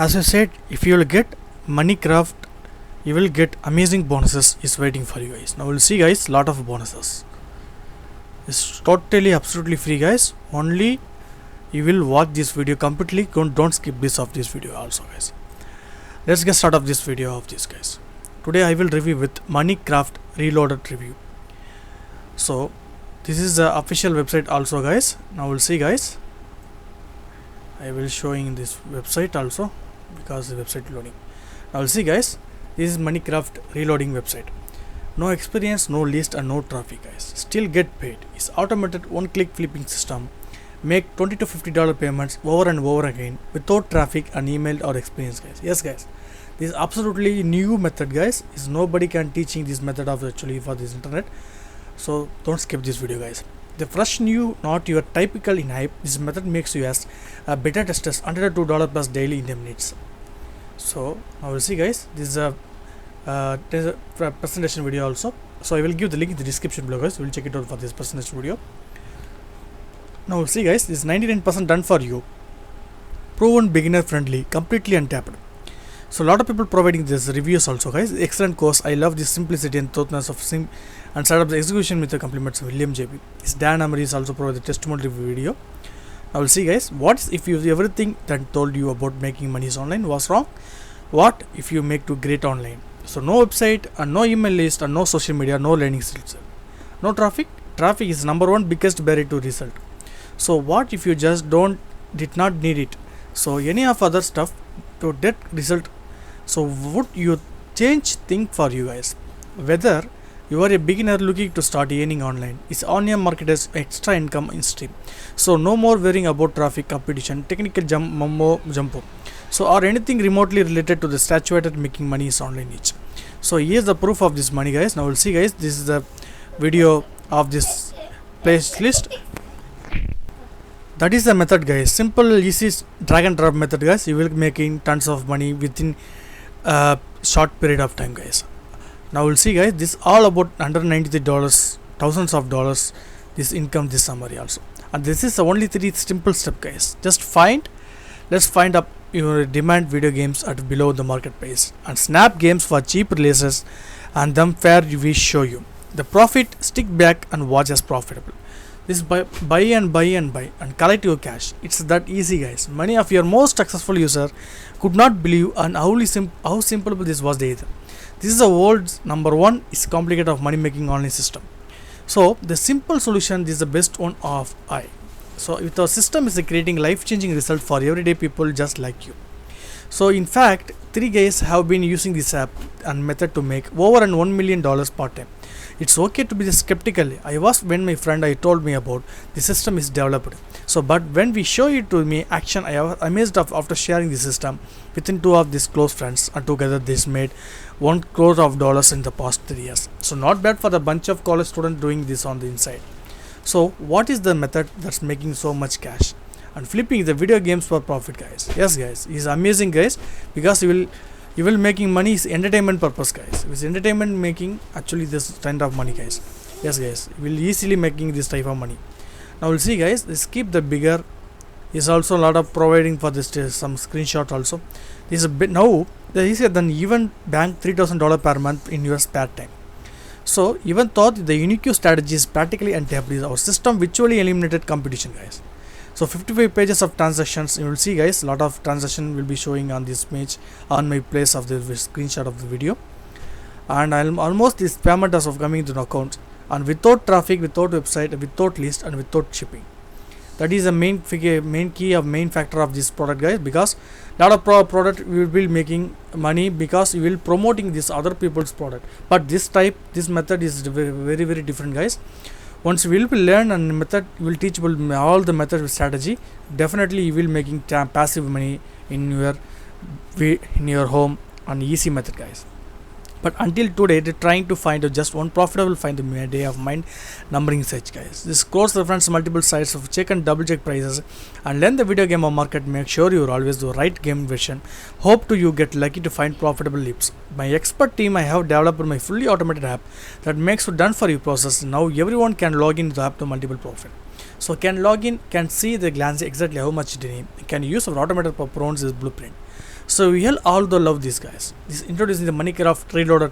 As I said, if you will get Moneycraft, you will get amazing bonuses is waiting for you guys. Now we'll see guys, lot of bonuses. It's totally absolutely free guys. Only you will watch this video completely. Don't skip this of this video also guys. Let's get start of this video of this guys. Today I will review with Moneycraft Reloaded review. So this is the official website also guys. Now we'll see guys. I will showing this website also because the website loading. Now we'll see guys. This is Moneycraft Reloading website. No experience, no list and no traffic guys. Still get paid. It's automated one-click flipping system. Make $20 to $50 payments over and over again without traffic and email or experience guys. Yes guys. This is absolutely new method guys. Is nobody can teaching this method of actually for this internet. So don't skip this video guys. The fresh new, not your typical in hype. This method makes you as a beta testers under $2 plus daily in the minutes. So now we'll see guys. This is a presentation video also. So I will give the link in the description below guys. We'll check it out for this presentation video. Now we'll see guys. This is 99% done for you. Proven beginner friendly, completely untapped. So a lot of people providing this reviews also guys. Excellent course. I love the simplicity and thoughtfulness of and set up the execution with the compliments of William JB. This Dan Amaris also provided the testimonial review video. Now we'll see guys. What if you everything that told you about making money online was wrong? What if you make to great online? So no website and no email list and no social media, no learning skills. No traffic. Traffic is number one biggest barrier to result. So what if you just did not need it? So any of other stuff to that result. So would you change thing for you guys? Whether you are a beginner looking to start earning online, is online market as extra income in stream. So no more worrying about traffic, competition, technical jump. So or anything remotely related to the saturated making money is online niche. So here's the proof of this money guys. Now we'll see guys. This is the video of this playlist. That is the method guys. Simple, easy drag and drop method guys. You will making tons of money within a short period of time guys. Now we'll see guys. This all about $193, thousands of dollars. This income, this summary also. And this is the only 3 simple step guys. Just let's find up your demand video games at below the market price and snap games for cheap releases and them fair we show you. The profit, stick back and watch as profitable. This buy and collect your cash. It's that easy guys. Many of your most successful user could not believe and how simple this was either. This is the world's number one is complicated of money making online system. So the simple solution is the best one of I. So with our system is creating life-changing result for everyday people just like you. So in fact, 3 guys have been using this app and method to make over and $1 million part time. It's okay to be skeptical. I was when my friend told me about the system is developed. So but when we show it to me action, I was amazed after sharing the system within 2 of these close friends and together this made $1 crore in the past 3 years. So not bad for the bunch of college students doing this on the inside. So what is the method that's making so much cash and flipping the video games for profit guys? Yes guys, is amazing guys because you will making money is entertainment purpose guys. With entertainment making actually this kind of money guys. Yes guys, you will easily making this type of money. Now we'll see guys. This keep the bigger is also a lot of providing for this some screenshot also. This is a bit now the easier than even bank $3,000 per month in your spare time. So even thought the unique strategy is practically untapped. Our system virtually eliminated competition guys. So 55 pages of transactions. You will see guys, lot of transaction will be showing on this page on my place of the screenshot of the video. And I'll almost this payment as of coming to the account and without traffic, without website, without list and without shipping. That is the main factor of this product guys, because lot of product you will be making money because you will promoting this other people's product. But this method is very different guys. Once you will learn and method you will teachable all the method strategy, definitely you will making passive money in your home on easy method guys. But until today, they're trying to find just one profitable find the day of mind numbering search guys. This course reference multiple sites of check and double check prices and learn the video game market. Make sure you're always the right game version. Hope to you get lucky to find profitable leaps. My expert team, I have developed my fully automated app that makes a done for you process. Now everyone can log into the app to multiple profit. So can log in, can see the glance exactly how much they need. Can use our automated performance is blueprint. So we all the love these guys. This introducing the Minecraft Reloaded.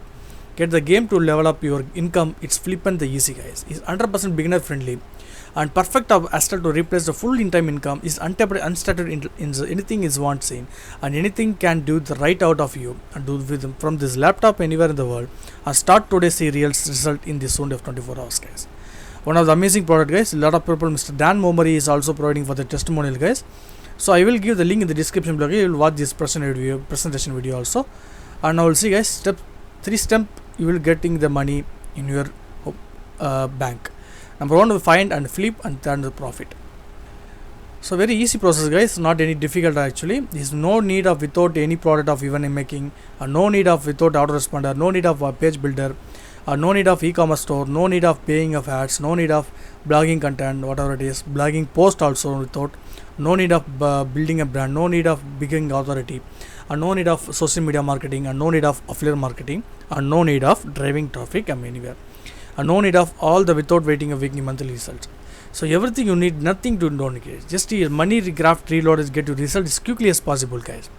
Get the game to level up your income. It's flippant the easy guys. It's 100% beginner friendly and perfect of Astra to replace the full in-time income. Is untapped unstarted in anything is want seen, and anything can do the right out of you and do with them from this laptop anywhere in the world and start today's serials result in the soon of 24 hours guys. One of the amazing product guys. A lot of people, Mr. Dan Momari is also providing for the testimonial guys. So I will give the link in the description below. You will watch this presentation video also, and I will see guys step 3 step you will getting the money in your bank. Number 1 will find and flip and turn the profit. So very easy process guys, not any difficult actually. There is no need of without any product of even making, no need of without autoresponder, no need of a page builder, no need of e-commerce store, no need of paying of ads, no need of blogging content, whatever it is, blogging post also without, no need of building a brand, no need of beginning authority, and no need of social media marketing, and no need of affiliate marketing, and no need of driving traffic anywhere, and no need of all the without waiting a weekly monthly results. So everything you need, nothing to don't get. Just your Minecraft Reload is get your result as quickly as possible guys.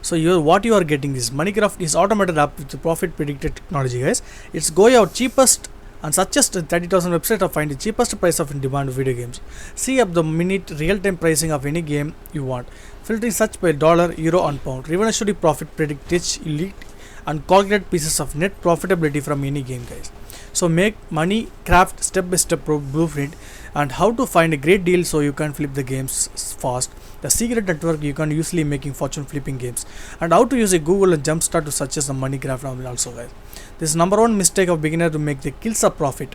So what you are getting is Minecraft is automated app with the profit predicted technology guys. It's going out cheapest and suggest 30,000 website to find the cheapest price of in demand video games. See up the minute real-time pricing of any game you want. Filtering such by dollar, euro and pound. Revolutionary profit predict rich, elite and calculate pieces of net profitability from any game guys. So make money craft step-by-step blueprint and how to find a great deal so you can flip the games fast. The secret network you can usually making fortune flipping games, and how to use a Google and Jumpstart to search as the Minecraft also guys. This is number 1 mistake of beginner to make the kills of profit.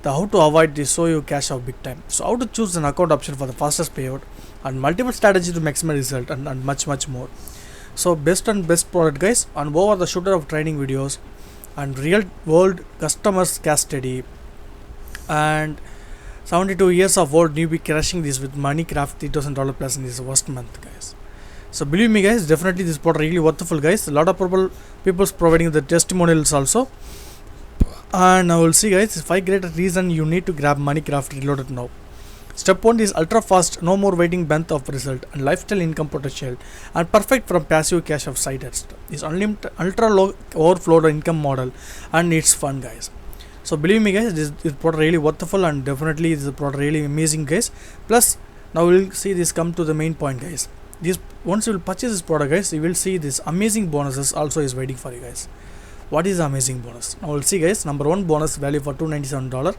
The how to avoid this so you cash out big time. So how to choose an account option for the fastest payout and multiple strategies to maximize result and much more. So best product guys, and over the shooter of training videos and real world customers case study and 72 years of old newbie crashing this with Minecraft $3,000 plus in this first month guys. So believe me guys, definitely this product really worthwhile guys. A lot of people's providing the testimonials also, and I will see guys 5 great reason you need to grab Minecraft Reloaded now. Step 1 is ultra fast, no more waiting month of result and lifestyle income potential and perfect from passive cash of side extra. Is unlimited ultra low overflow income model and it's fun guys. So believe me guys, this product really worthwhile and definitely this product really amazing guys. Plus now we will see this come to the main point guys. This once you will purchase this product guys, you will see this amazing bonuses also is waiting for you guys. What is the amazing bonus? Now we'll see guys. Number 1 bonus value for $297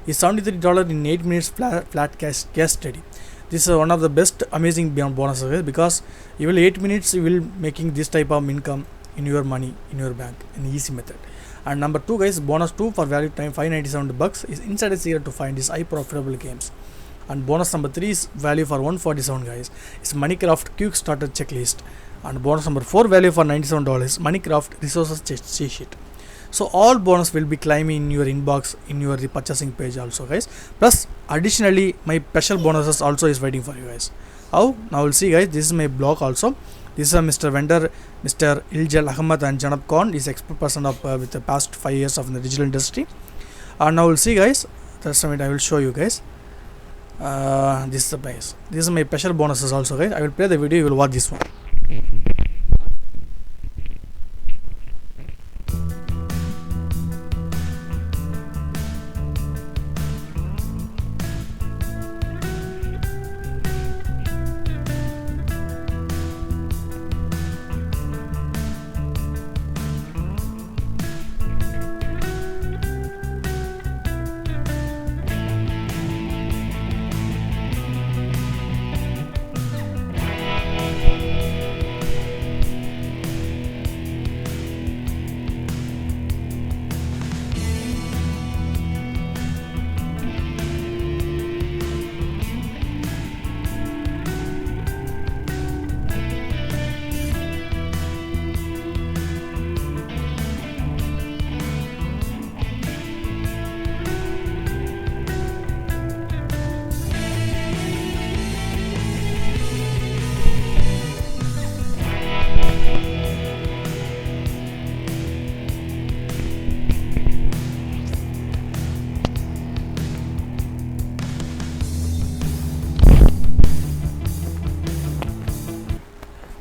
is $73 in 8 minutes flat cash study. This is one of the best amazing bonuses guys, because you will 8 minutes you will making this type of income in your money in your bank in easy method. And number 2 guys, bonus 2 for value time $597 is insider secret to find these high profitable games. And bonus number 3 is value for $147 guys, it's Minecraft quick starter checklist. And bonus number 4 value for $97 is Minecraft resources cheat sheet. So all bonus will be climbing in your inbox in your purchasing page also guys. Plus additionally my special bonuses also is waiting for you guys. How? Now we'll see guys, this is my blog also. This is a Mr. Vendor, Mr. Iljal Ahmad and Janab Khan is expert person of with the past 5 years of the digital industry. And now we'll see guys, that's something I will show you guys. This is the price. This is my special bonuses also guys. I will play the video, you will watch this one.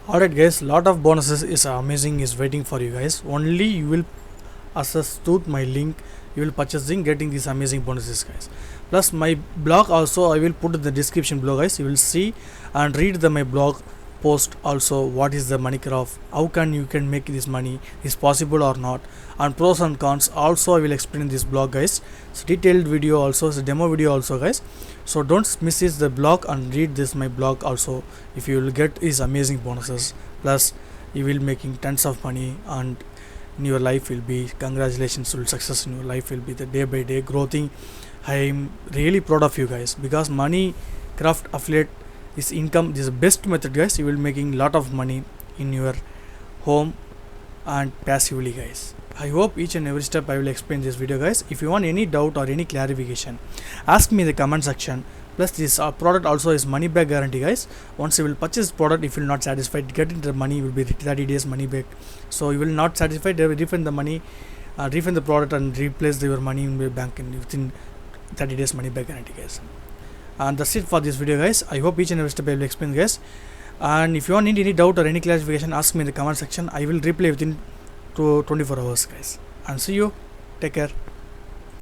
Alright guys, lot of bonuses is amazing is waiting for you guys. Only you will access to my link, you will purchasing getting these amazing bonuses guys. Plus my blog also I will put in the description below guys. You will see and read my blog post also what is the money curve, how you can make this money, is possible or not, and pros and cons also I will explain in this blog guys. It's detailed video also, it's a demo video also guys. So don't miss this the blog and read this my blog also. If you will get these amazing bonuses, plus you will making tons of money, and in your life will be congratulations, will success in your life will be the day by day growing. I am really proud of you guys because money craft affiliate is income, this is the best method guys. You will making lot of money in your home and passively guys. I hope each and every step I will explain this video guys. If you want any doubt or any clarification, ask me in the comment section. Plus this product also is money back guarantee guys. Once you will purchase product, if you will not satisfied, getting the money will be 30 days money back. So you will not satisfied, they will refund the money, refund the product and replace your money in your bank within 30 days money back guarantee guys. And that's it for this video guys. I hope each and every step I will explain guys. And if you want any doubt or any clarification, ask me in the comment section. I will reply within 24 hours guys. And see you, take care.